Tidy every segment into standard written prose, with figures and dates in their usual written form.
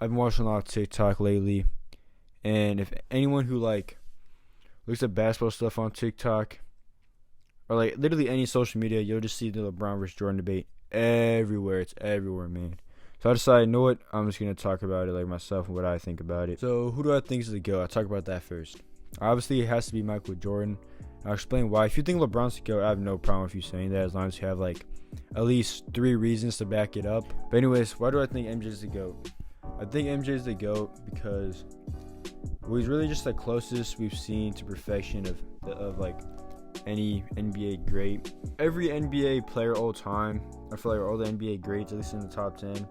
I've been watching a lot of TikTok lately, and if anyone who looks at basketball stuff on TikTok or like literally any social media, you'll just see the LeBron versus Jordan debate everywhere. It's everywhere, man. So I decided, you know what? I'm just gonna talk about it like myself and what I think about it. So who do I think is the GOAT? I'll talk about that first. Obviously, it has to be Michael Jordan. I'll explain why. If you think LeBron's the GOAT, I have no problem with you saying that as long as you have like at least 3 reasons to back it up. But anyways, why do I think MJ is the GOAT? I think MJ is the GOAT because he's really just the closest we've seen to perfection of like any NBA great. Every NBA player all time, I feel like all the NBA greats, at least in the top 10,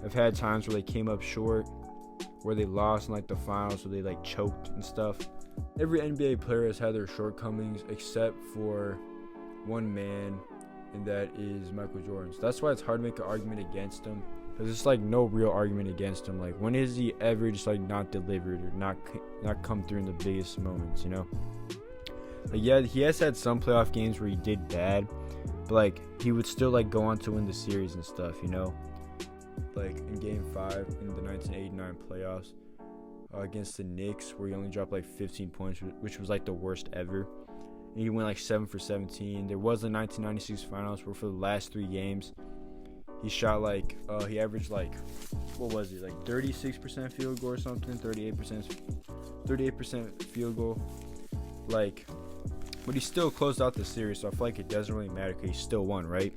have had times where they came up short, where they lost in like the finals, where they like choked and stuff. Every NBA player has had their shortcomings except for one man, and that is Michael Jordan. So that's why it's hard to make an argument against him, because it's like no real argument against him. Like, when has he ever just like not delivered or not come through in the biggest moments, you know? Like, yeah, he has had some playoff games where he did bad, but like he would still like go on to win the series and stuff, you know? Like in Game 5 in the 1989 playoffs against the Knicks, where he only dropped like 15 points, which was like the worst ever. And he went like 7 for 17. There was the 1996 finals where for the last 3 games, he shot like, he averaged like, what was it, like 36% field goal or something, 38% field goal. Like, but he still closed out the series, so I feel like it doesn't really matter because he still won, right?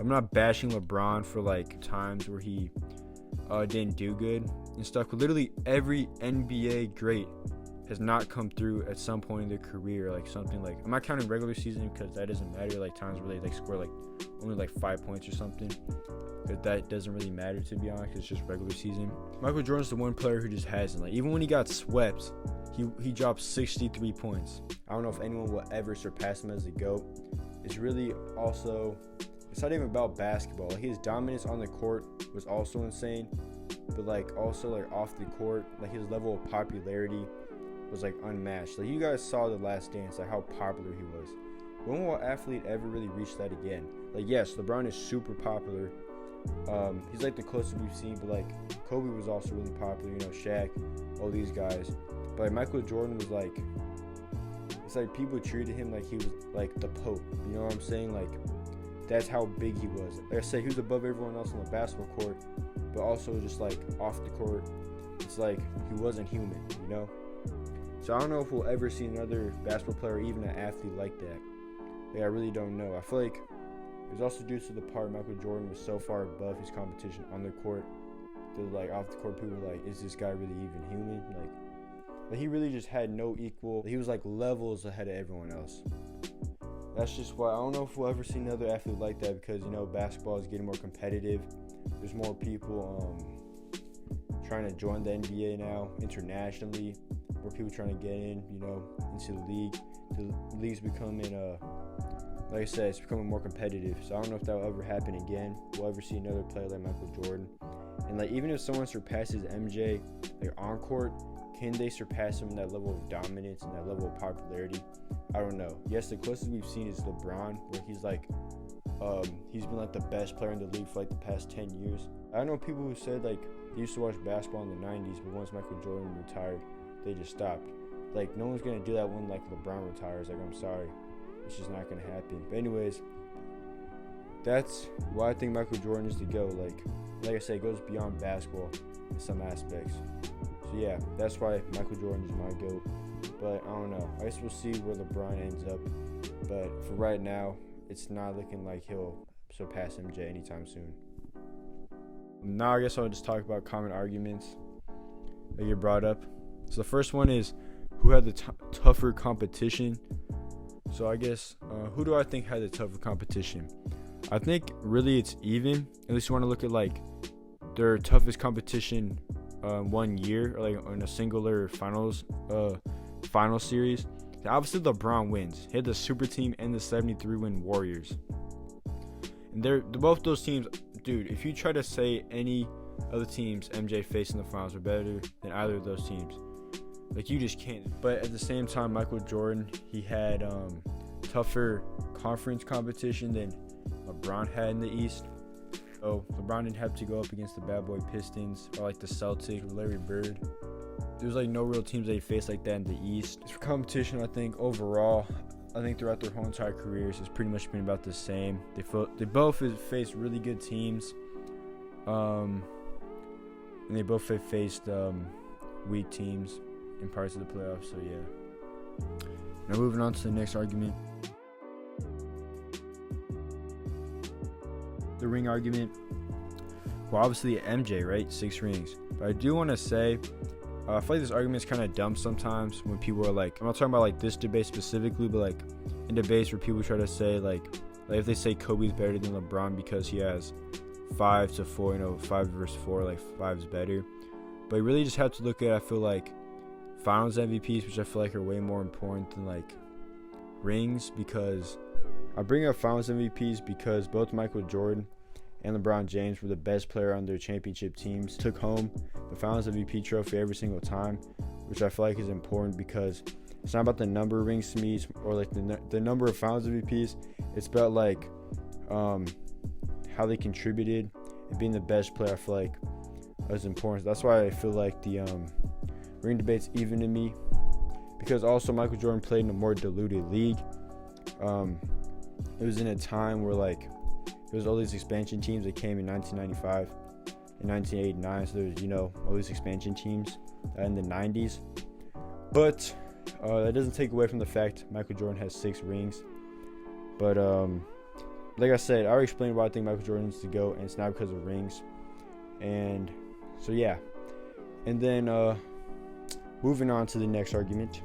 I'm not bashing LeBron for like times where he didn't do good and stuff. But literally every NBA great has not come through at some point in their career, like something like, I'm not counting regular season because that doesn't matter, like times where they like score like only like 5 points or something, but that doesn't really matter, to be honest. It's just regular season. Michael Jordan's the one player who just hasn't, like, even when he got swept, he dropped 63 points. I don't know if anyone will ever surpass him as a GOAT. It's really also, it's not even about basketball. Like, his dominance on the court was also insane, but like also like off the court, like his level of popularity was like unmatched. Like, you guys saw The Last Dance, like how popular he was. When will an athlete ever really reach that again? Like, yes, LeBron is super popular. He's like the closest we've seen, but like Kobe was also really popular, you know, Shaq, all these guys. But like Michael Jordan was like, it's like people treated him like he was like the Pope. You know what I'm saying? Like, that's how big he was. Like I said, he was above everyone else on the basketball court, but also just like off the court, it's like he wasn't human, you know? So I don't know if we'll ever see another basketball player or even an athlete like that. Like, I really don't know. I feel like it was also due to the part Michael Jordan was so far above his competition on the court that like off the court people were like, is this guy really even human? Like he really just had no equal. He was like levels ahead of everyone else. That's just why I don't know if we'll ever see another athlete like that, because, you know, basketball is getting more competitive. There's more people trying to join the NBA now internationally. More people trying to get in, you know, into the league. The league's becoming, like I said, it's becoming more competitive. So I don't know if that will ever happen again. We'll ever see another player like Michael Jordan. And like, even if someone surpasses MJ, like on court, can they surpass him in that level of dominance and that level of popularity? I don't know. Yes, the closest we've seen is LeBron, where he's like, he's been like the best player in the league for like the past 10 years. I know people who said like they used to watch basketball in the 90s, but once Michael Jordan retired, they just stopped. Like, no one's gonna do that when like LeBron retires. Like, I'm sorry, it's just not gonna happen. But anyways, that's why I think Michael Jordan is the GOAT. Like I said, it goes beyond basketball in some aspects. So yeah, that's why Michael Jordan is my GOAT. But I don't know. I guess we'll see where LeBron ends up. But for right now, it's not looking like he'll surpass MJ anytime soon. Now I guess I'll just talk about common arguments that get brought up. So the first one is, who had the tougher competition? So I guess, who do I think had the tougher competition? I think really it's even. At least you want to look at like their toughest competition one year, or like in a singular final series. Obviously LeBron wins. He had the super team and the 73-win Warriors. And they're both those teams, dude, if you try to say any other teams MJ faced in the finals are better than either of those teams, like, you just can't. But at the same time, Michael Jordan, he had tougher conference competition than LeBron had in the East. So LeBron didn't have to go up against the bad boy Pistons or like the Celtics with Larry Bird. There's like no real teams they faced like that in the East. For competition, I think overall, I think throughout their whole entire careers, it's pretty much been about the same. They both have faced really good teams, and they both have faced weak teams in parts of the playoffs. So yeah. Now moving on to the next argument, the ring argument. Well, obviously MJ, right? 6 rings. But I do want to say, I feel like this argument is kind of dumb sometimes when people are like, I'm not talking about like this debate specifically, but like in debates where people try to say like if they say Kobe's better than LeBron because he has 5 to 4, 5 versus 4, like 5's better. But you really just have to look at, I feel like, finals MVPs, which I feel like are way more important than like rings, because I bring up finals MVPs because both Michael Jordan and LeBron James were the best player on their championship teams, took home the finals MVP trophy every single time, which I feel like is important because it's not about the number of rings to me or like the number of finals MVPs. It's about like how they contributed, and being the best player I feel like is important. That's why I feel like the ring debate's even to me, because also Michael Jordan played in a more diluted league. It was in a time where like there was all these expansion teams that came in 1995 and 1989, so there was all these expansion teams in the 90s. But that doesn't take away from the fact Michael Jordan has 6 rings. But like I said, I already explained why I think Michael Jordan needs to go, and it's not because of rings. And so yeah, and then moving on to the next argument.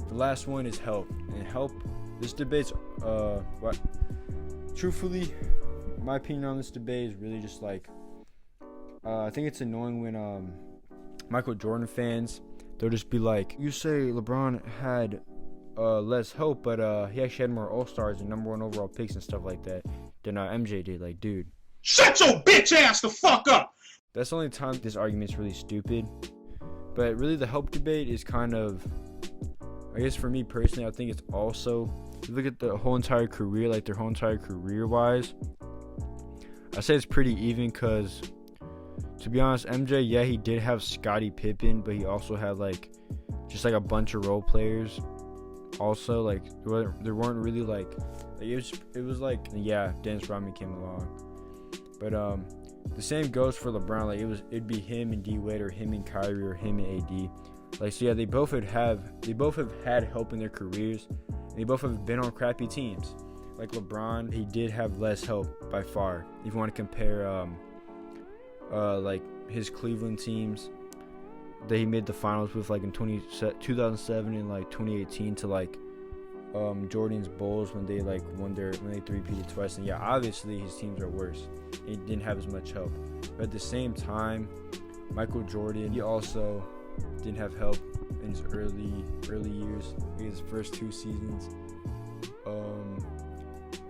The last one is help. And help, this debate's truthfully, my opinion on this debate is really just like, I think it's annoying when Michael Jordan fans, they'll just be like, you say LeBron had less help, but he actually had more All-Stars and number 1 overall picks and stuff like that than MJ did. Like, dude, shut your bitch ass the fuck up. That's the only time this argument's really stupid. But really, the help debate is kind of, I guess for me personally, I think it's also, if you look at the whole entire career, like their whole entire career-wise, I say it's pretty even because, to be honest, MJ, yeah, he did have Scottie Pippen, but he also had like just like a bunch of role players. Also, like there weren't really like it was like, yeah, Dennis Rodman came along, but the same goes for LeBron. Like it'd be him and D Wade, or him and Kyrie, or him and AD. Like, so yeah, they both have had help in their careers, and they both have been on crappy teams. Like LeBron, he did have less help by far. If you want to compare like his Cleveland teams that he made the finals with, like in 2007 and like 2018, to like Jordan's Bulls when they three-peated twice. And yeah, obviously his teams are worse. He didn't have as much help. But at the same time, Michael Jordan, he also didn't have help in his early years. His first 2 seasons,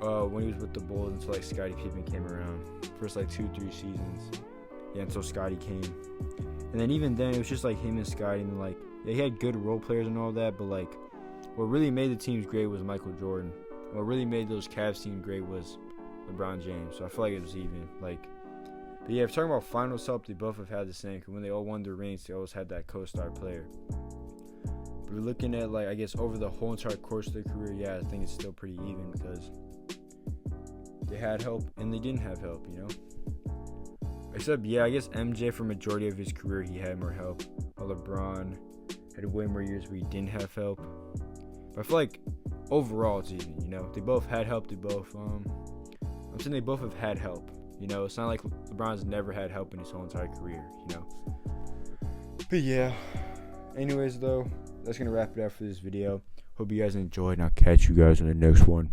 when he was with the Bulls, until like Scottie Pippen came around. First like 2-3 seasons, yeah, until Scottie came. And then even then, it was just like him and Scottie, and like, yeah, he had good role players and all that, but like what really made the teams great was Michael Jordan. What really made those Cavs teams great was LeBron James. So I feel like it was even. Like, but yeah, if talking about finals help, they both have had the same. Because when they all won their rings, they always had that co-star player. But we're looking at, like, I guess over the whole entire course of their career, yeah, I think it's still pretty even, because they had help and they didn't have help, Except, yeah, I guess MJ, for majority of his career, he had more help, while LeBron had way more years where he didn't have help. But I feel like overall it's even, They both had help. They both, I'm saying they both have had help. It's not like LeBron's never had help in his whole entire career, But yeah, anyways, though, that's going to wrap it up for this video. Hope you guys enjoyed, and I'll catch you guys in the next one.